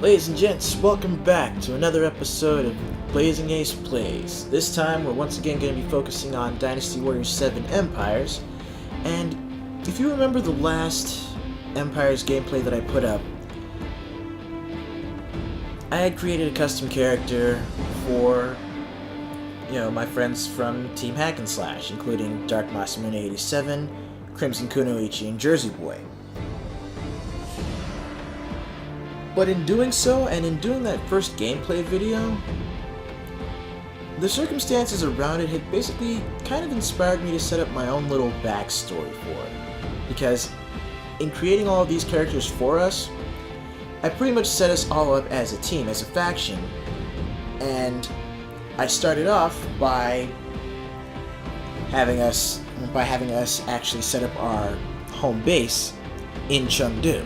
Ladies and gents, welcome back to another episode of Blazing Ace Plays. This time we're once again going to be focusing on Dynasty Warriors 7 Empires, and if you remember the last Empires gameplay that I put up, I had created a custom character for, my friends from Team HackNSlash, including Dark Masamune 87, Crimson Kunoichi, and Jersey Boy. But in doing so, and in doing that first gameplay video, the circumstances around it had basically kind of inspired me to set up my own little backstory for it. Because in creating all of these characters for us, I pretty much set us all up as a team, as a faction, and I started off by having us actually set up our home base in Chengdu.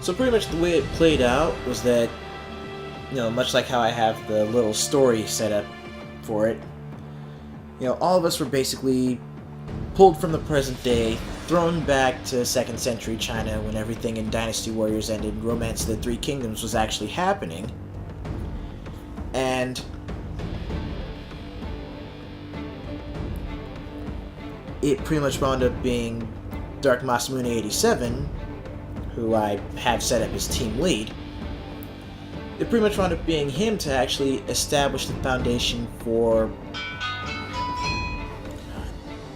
So pretty much the way it played out was that, much like how I have the little story set up for it, all of us were basically pulled from the present day, thrown back to 2nd century China when everything in Dynasty Warriors and in Romance of the Three Kingdoms was actually happening. And it pretty much wound up being Dark Masamune 87, who I have set up as team lead. It pretty much wound up being him to actually establish the foundation for...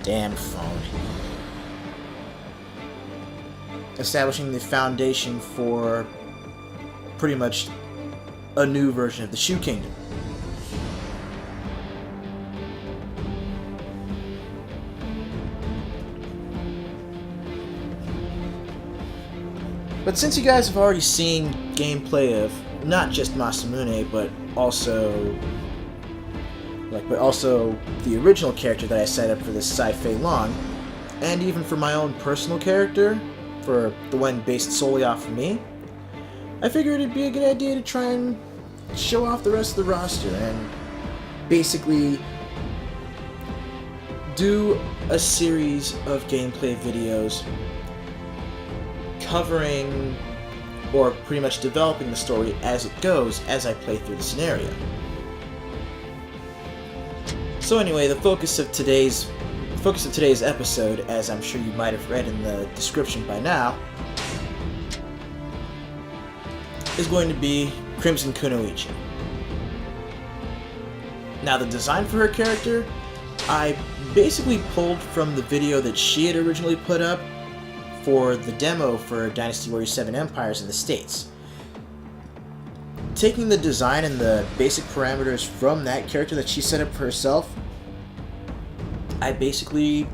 Damn phone. Establishing the foundation for pretty much a new version of the Shu Kingdom. But since you guys have already seen gameplay of not just Masamune, but also the original character that I set up for this Sci-Fei Long, and even for my own personal character, for the one based solely off of me, I figured it'd be a good idea to try and show off the rest of the roster and basically do a series of gameplay videos covering, or pretty much developing the story as it goes as I play through the scenario. So anyway, the focus of today's episode, as I'm sure you might have read in the description by now, is going to be Crimson Kunoichi. Now, the design for her character, I basically pulled from the video that she had originally put up for the demo for Dynasty Warriors 7 Empires in the States. Taking the design and the basic parameters from that character that she set up for herself, I basically,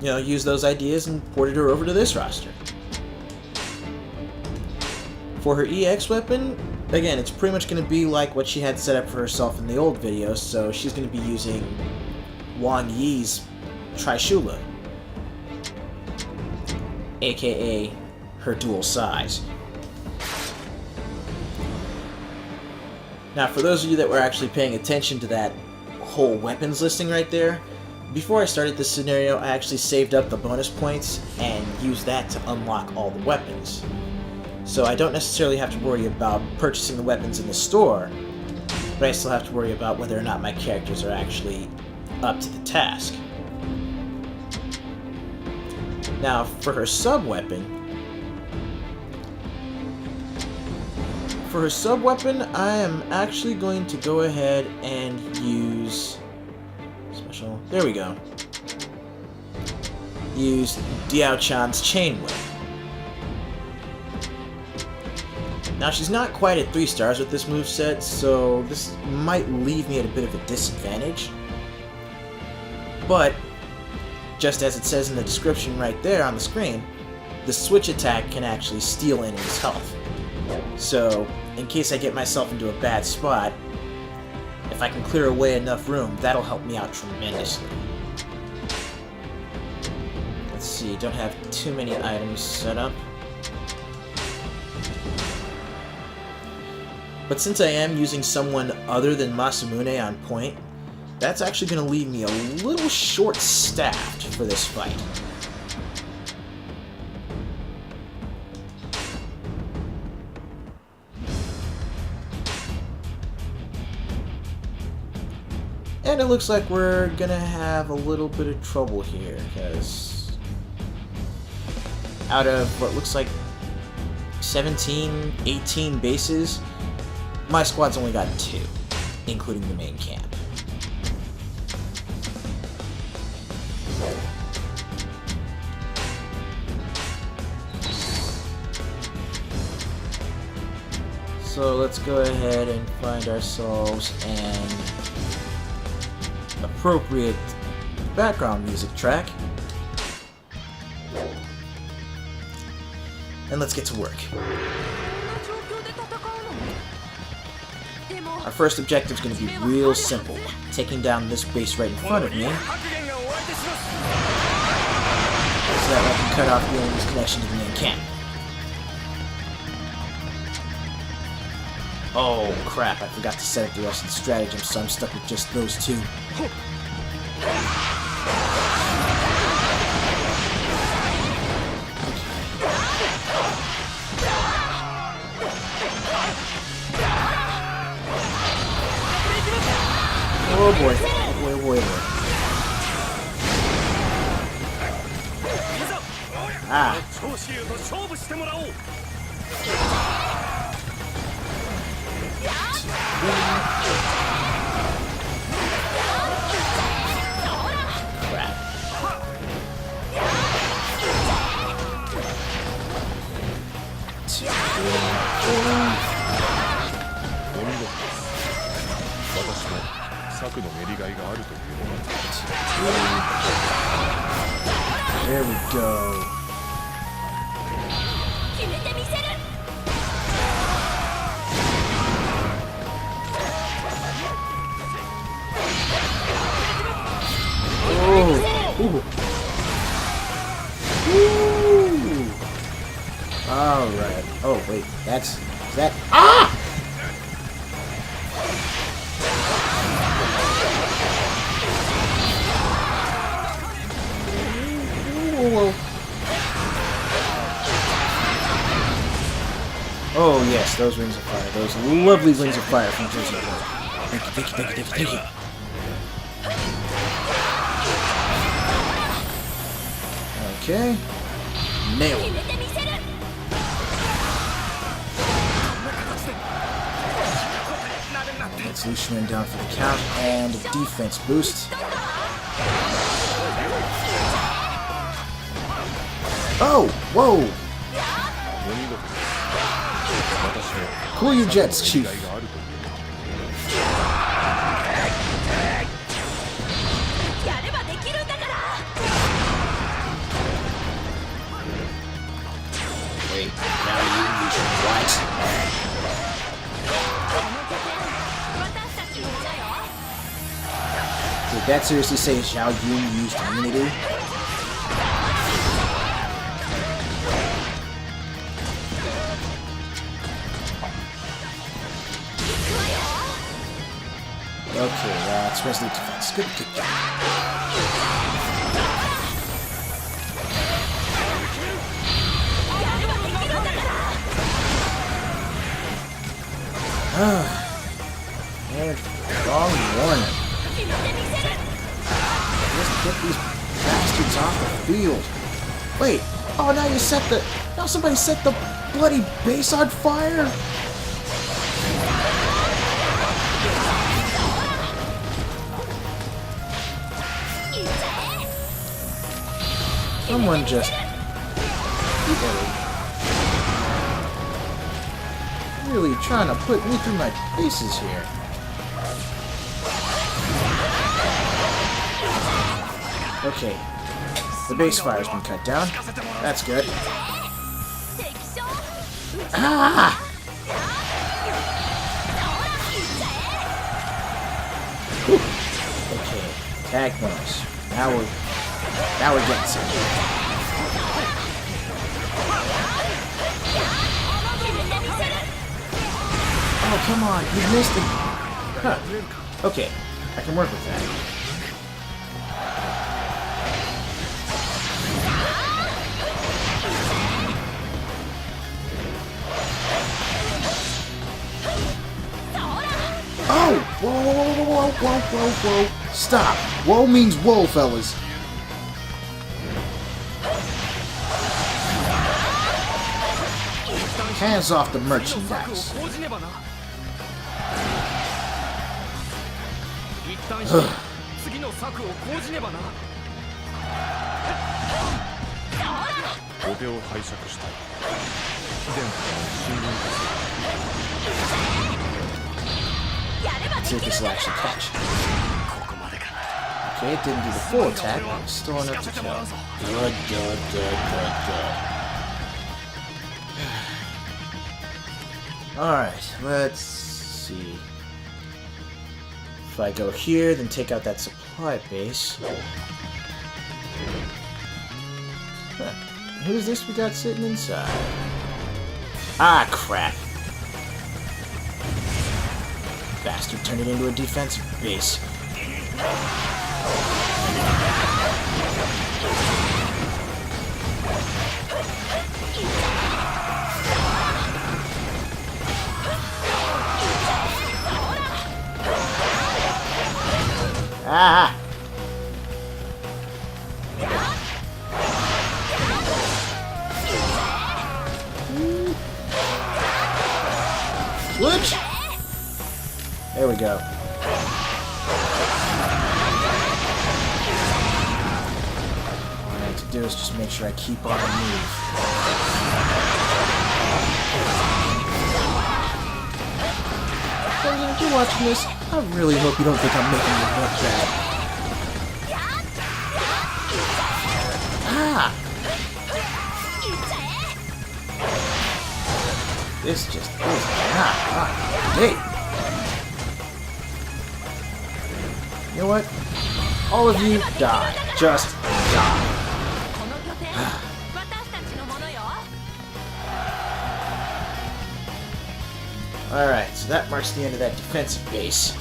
used those ideas and ported her over to this roster. For her EX weapon, again, it's pretty much going to be like what she had set up for herself in the old video, so she's going to be using Wang Yi's Trishula, aka her dual size. Now, for those of you that were actually paying attention to that whole weapons listing right there, before I started this scenario, I actually saved up the bonus points and used that to unlock all the weapons. So I don't necessarily have to worry about purchasing the weapons in the store, but I still have to worry about whether or not my characters are actually up to the task. Now, for her sub-weapon, I am actually going to go ahead and use special. There we go. Use Diao Chan's Chain Whip. Now, she's not quite at 3 stars with this moveset, so this might leave me at a bit of a disadvantage. But just as it says in the description right there on the screen, the switch attack can actually steal enemies' health. So, in case I get myself into a bad spot, if I can clear away enough room, that'll help me out tremendously. Let's see, don't have too many items set up. But since I am using someone other than Masamune on point, that's actually going to leave me a little short-staffed for this fight. And it looks like we're gonna have a little bit of trouble here, because out of what looks like 17, 18 bases, my squad's only got 2, including the main camp. So let's go ahead and find ourselves an appropriate background music track. And let's get to work. Our first objective is going to be real simple. Taking down this base right in front of me, so that I can cut off the enemy's connection to the main camp. Oh crap, I forgot to set up the rest of the stratagem, so I'm stuck with just those 2. Oh boy, oh boy, oh boy, oh boy. Ah. Crap. There we go. Oh. Ooh. Ooh. All right. Oh wait, is that? Ah! Oh yes, those rings of fire. Those lovely rings of fire from Jersey. Thank you, thank you, thank you, thank you, thank you. Okay. Nailed it. Let's Lucian down for the count and a defense boost. Oh! Whoa! Cool your jets, Chief. Wait, now you what? Did that seriously say Zhao Yun used immunity? Okay, that's resolute defense. Good, good job. And wrong one. Just get these bastards off the field. Wait. Oh, now you set the. Now somebody set the bloody base on fire. Someone just really trying to put me through my paces here. Okay, the base fire's been cut down. That's good. Ah! Whew. Okay, tag bonus. Now we're getting somewhere. Oh, come on, you missed it. Huh. Okay, I can work with that. Oh! Whoa, whoa, whoa, whoa, whoa, whoa, whoa. Stop! Whoa means whoa, fellas! Hands off the merchandise. Ugh. See if this will actually catch. Okay, it didn't do the full attack, but it's still enough to kill. Good, good, good, good, good. Alright, let's see. If I go here, then take out that supply base. Huh. Who's this we got sitting inside? Ah, crap. Bastard turned it into a defensive base. Ah! Switch! There we go. All I have to do is just make sure I keep on the move. If you're watching this, I really hope you don't think I'm making you look bad. Ah! This just is not hey! You know what? All of you die. Just die. Alright, so that marks the end of that defensive base.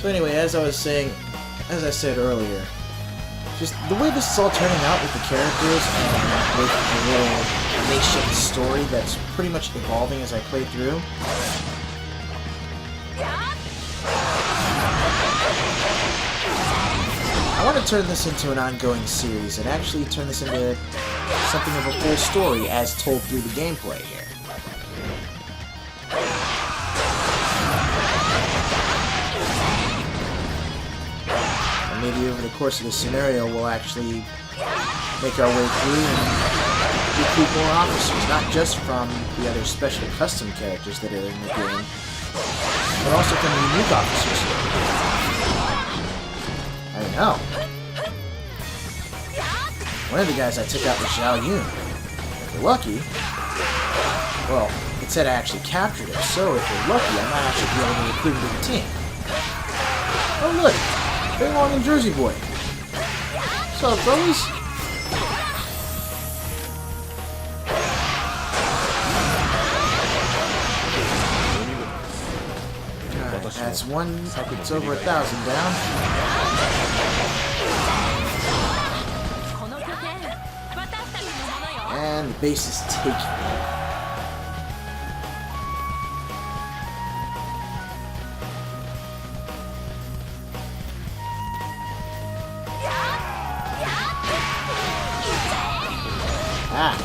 So anyway, as I said earlier, just the way this is all turning out with the characters and with the little nation story that's pretty much evolving as I play through. I want to turn this into an ongoing series and actually turn this into something of a full story as told through the gameplay here. And maybe over the course of the scenario we'll actually make our way through and recruit more officers, not just from the other special custom characters that are in the game, but also from the unique officers here. I know. One of the guys I took out was Zhao Yun. If you're lucky, well, it said I actually captured him, so if you're lucky, I might actually be able to recruit him to the team. Oh look, Big Long and Jersey Boy. What's up, fellas? That's one. It's over 1,000 down. And the base is taken. Ah.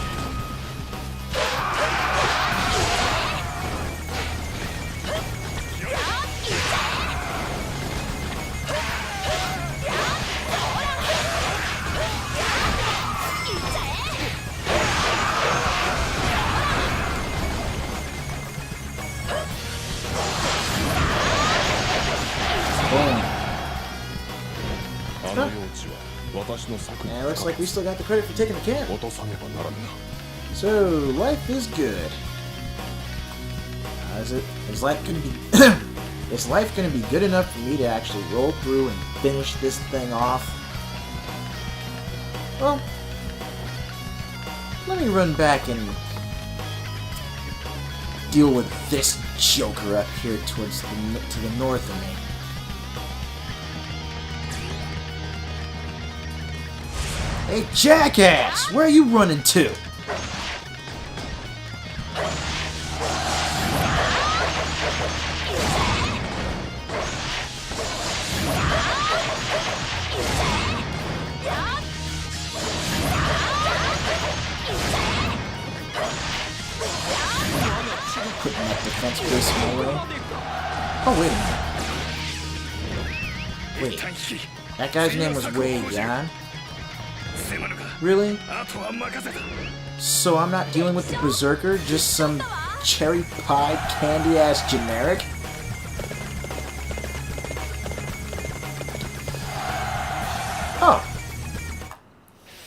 And it looks like we still got the credit for taking the camp. So, life is good. Is life gonna be is life gonna be good enough for me to actually roll through and finish this thing off? Well, let me run back and deal with this joker up here to the north of me. Hey, jackass! Where are you running to? Putting that defense base in my way. Oh, wait a minute. Wait, that guy's name was Yong An? Really? So I'm not dealing with the Berserker, just some cherry pie candy-ass generic? Oh.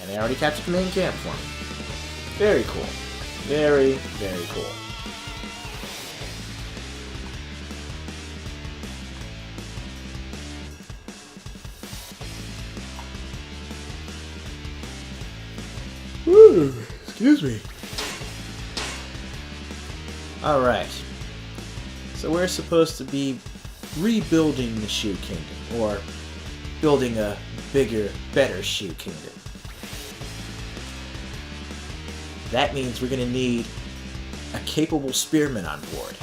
And they already captured the main camp for me. Very cool. Very, very cool. Ooh, excuse me. Alright. So we're supposed to be rebuilding the Shu Kingdom, or building a bigger, better Shu Kingdom. That means we're gonna need a capable spearman on board.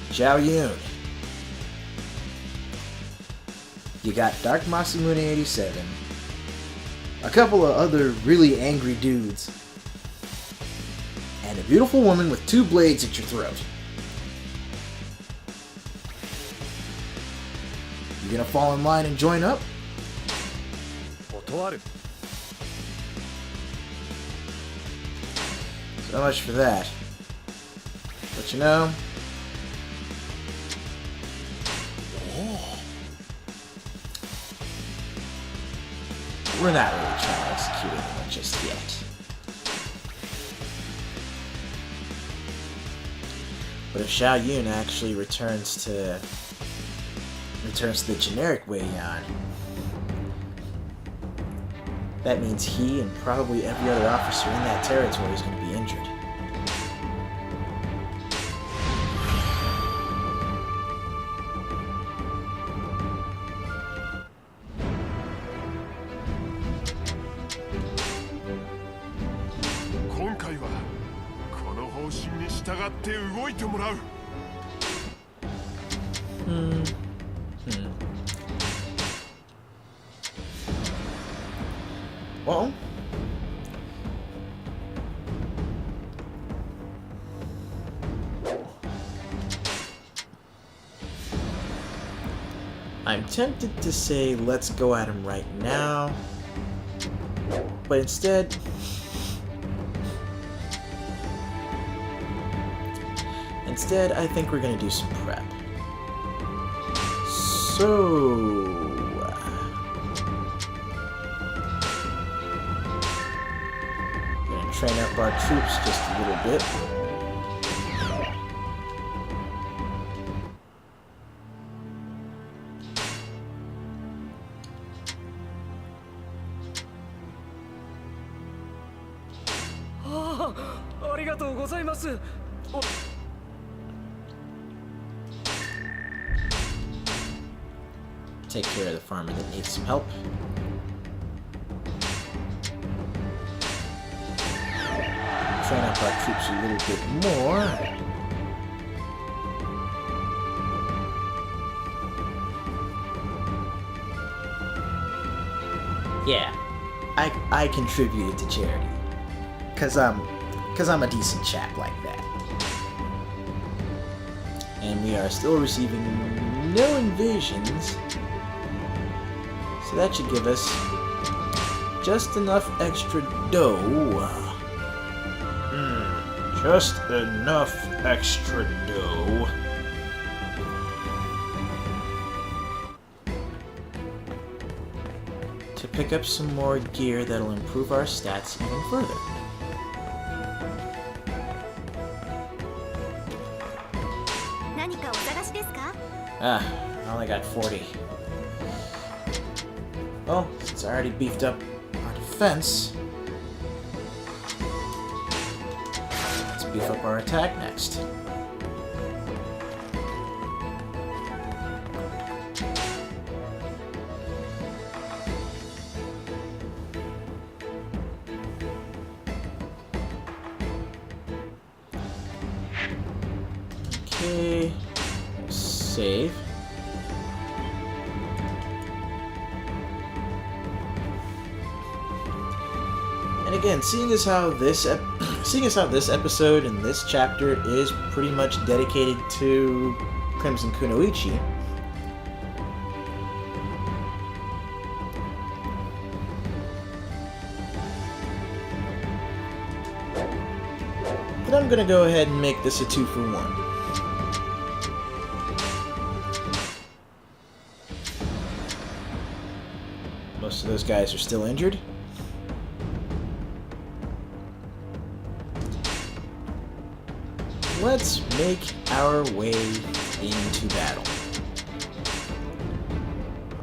Zhao Yun. You got Dark Masamune 87. A couple of other really angry dudes. And a beautiful woman with 2 blades at your throat. You gonna fall in line and join up? So much for that. But you know... we're not really trying to execute anyone just yet. But if Zhao Yun actually returns to the generic Wei Yan, that means he and probably every other officer in that territory is going to be injured. Well, I'm tempted to say let's go at him right now, but instead I think we're gonna do some prep. So train up our troops just a little bit. Take care of the farmer that needs some help. Train up our troops a little bit more. Yeah, I contributed to charity, cause I'm a decent chap like that. And we are still receiving no invasions, so that should give us just enough extra dough. Just enough extra dough. To pick up some more gear that'll improve our stats even further. I only got 40. Well, since I already beefed up our defense, beef up our attack next. Okay. Save. And again, seeing as how this episode and this chapter is pretty much dedicated to Crimson Kunoichi, then I'm gonna go ahead and make this a 2-for-1. Most of those guys are still injured. Let's make our way into battle.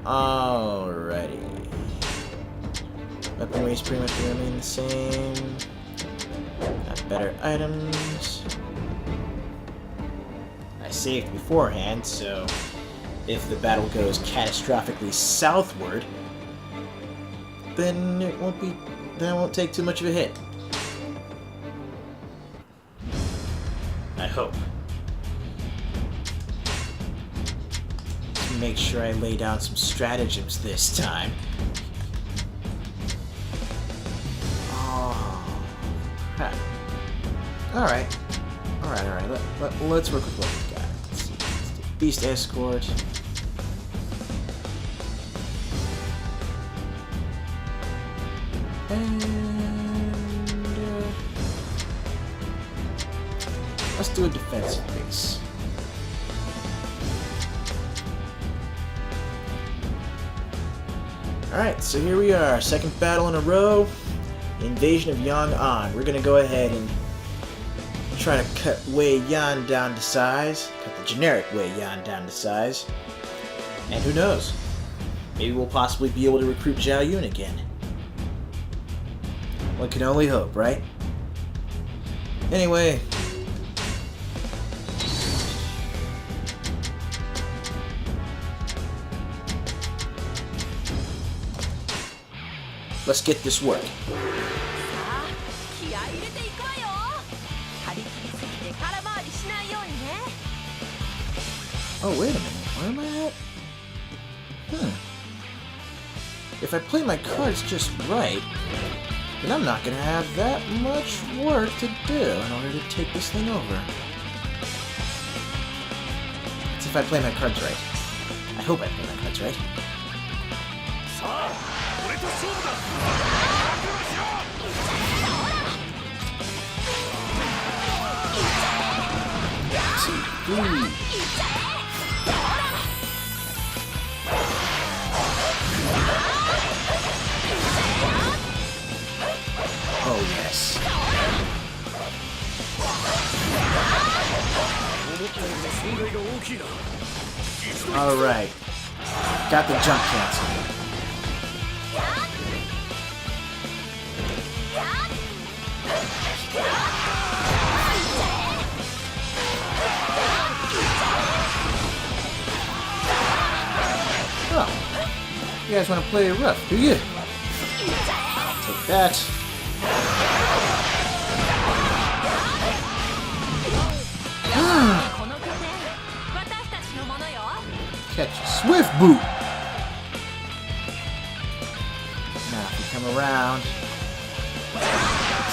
Alrighty. Weapon weight's pretty much gonna remain the same. Got better items. I saved beforehand, so if the battle goes catastrophically southward, then I won't take too much of a hit. I hope. Let's make sure I lay down some stratagems this time. Oh. Huh. Alright. Let's work with what we've got. Let's see. Let's do Beast Escort. And let's do a defensive base. Alright, so here we are. Second battle in a row. Invasion of Yong An. We're gonna go ahead and try to cut Wei Yan down to size. Cut the generic Wei Yan down to size. And who knows? Maybe we'll possibly be able to recruit Zhao Yun again. One can only hope, right? Anyway. Let's get this work. Oh, wait a minute. Where am I at? If I play my cards just right, then I'm not going to have that much work to do in order to take this thing over. That's if I play my cards right. I hope I play my cards right. 2, 3. Oh, yes. Alright. Got the jump cancel. Oh. You guys want to play it rough, do you? Take that. Catch a swift boot. Now, if we come around,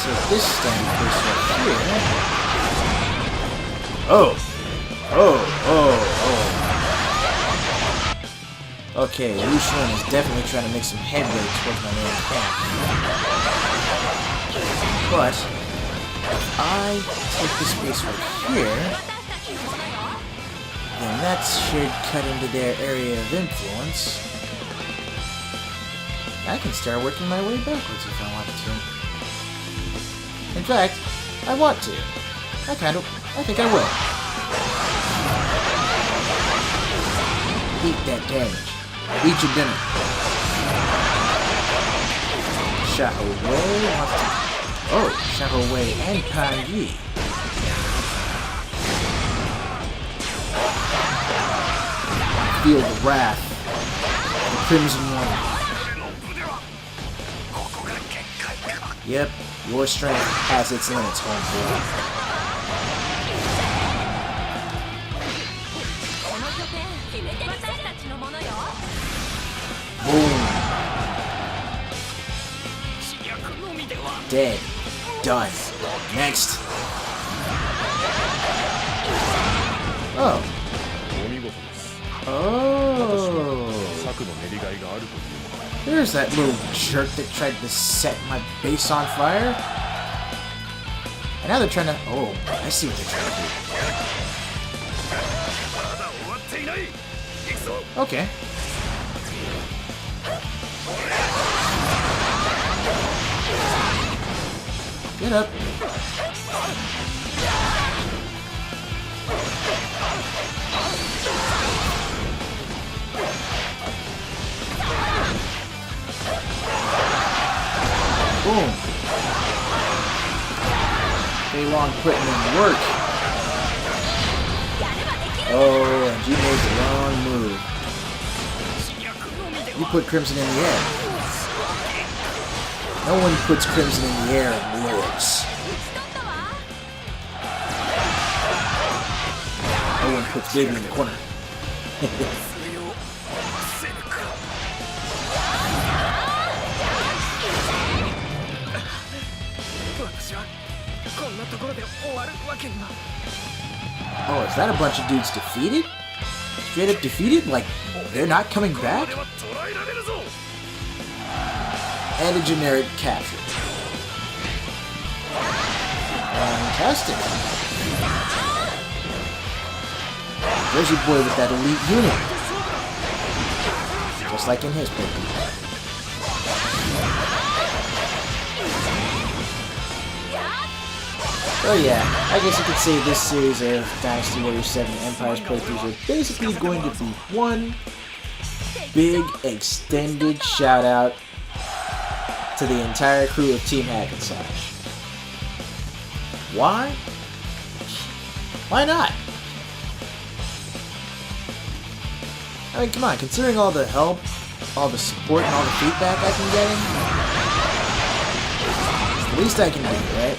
take this stand piece right here. Oh. Okay, Lu Xun is definitely trying to make some headway towards my main camp. But if I take this space right here, then that should cut into their area of influence. I can start working my way backwards if I wanted to. In fact, I want to. I think I will. Eat that damage. Eat your dinner. Xiahou Wei wants to... Oh, Xiahou Wei and Pan Yi. Feel the wrath of the Crimson One. Yep, your strength has its limits, homeboy. Boom. Dead. Done. Next. Oh. Oh. There's that little jerk that tried to set my base on fire. And now they're trying to... Oh, I see what they're trying to do. Okay. Get up. Boom. They long putting in work. Oh, and you made the wrong move. You put Crimson in the air. No one puts Crimson in the air and lives. No one puts Baby in the corner. Oh, is that a bunch of dudes defeated? Straight up defeated? Like, they're not coming back? And a generic capture. Fantastic. There's your boy with that elite unit. Just like in his paper. Oh yeah, I guess you could say this series of Dynasty Warriors 7 Empires playthroughs are basically going to be one big extended shout out to the entire crew of Team HackNSlash. Why? Why not? I mean, come on, considering all the help, all the support, and all the feedback I've been getting, it's the least I can do, right?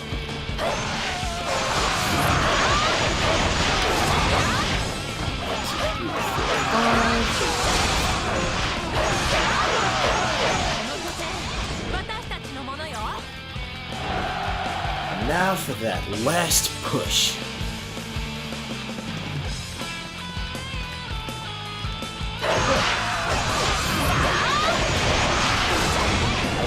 Now for that last push. I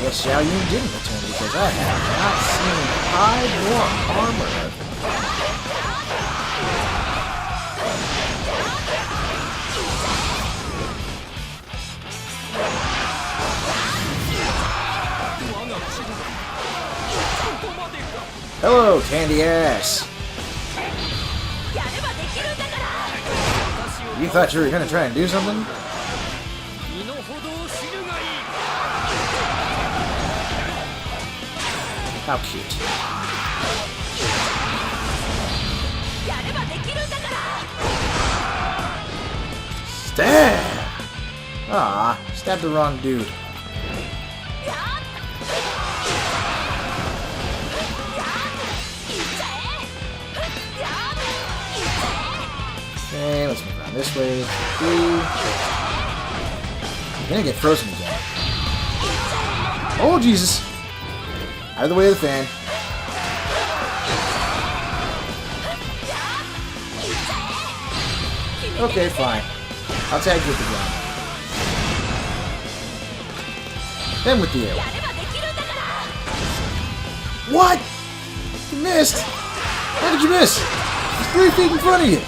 guess Xiao Yun didn't return because I have not seen hide nor armor of him. Hello, candy ass! You thought you were gonna try and do something? How cute. Stab! Ah, stabbed the wrong dude. Okay, let's move around this way. 3. I'm gonna get frozen again. Oh, Jesus! Out of the way of the fan. Okay, fine. I'll tag you with the ground. Then with the air. What? You missed! How did you miss? It's 3 feet in front of you!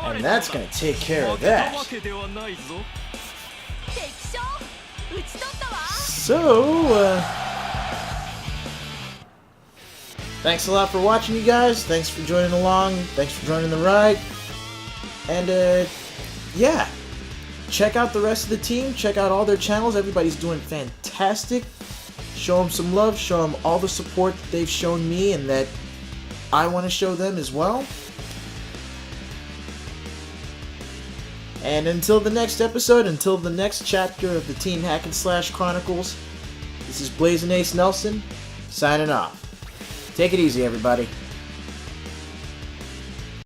And that's gonna take care of that. So, thanks a lot for watching, you guys. Thanks for joining along. Thanks for joining the ride. And, yeah. Check out the rest of the team. Check out all their channels. Everybody's doing fantastic. Show them some love. Show them all the support that they've shown me and that I want to show them as well. And until the next episode, until the next chapter of the Team HackNSlash Chronicles, this is Blazing Ace Nelson, signing off. Take it easy, everybody.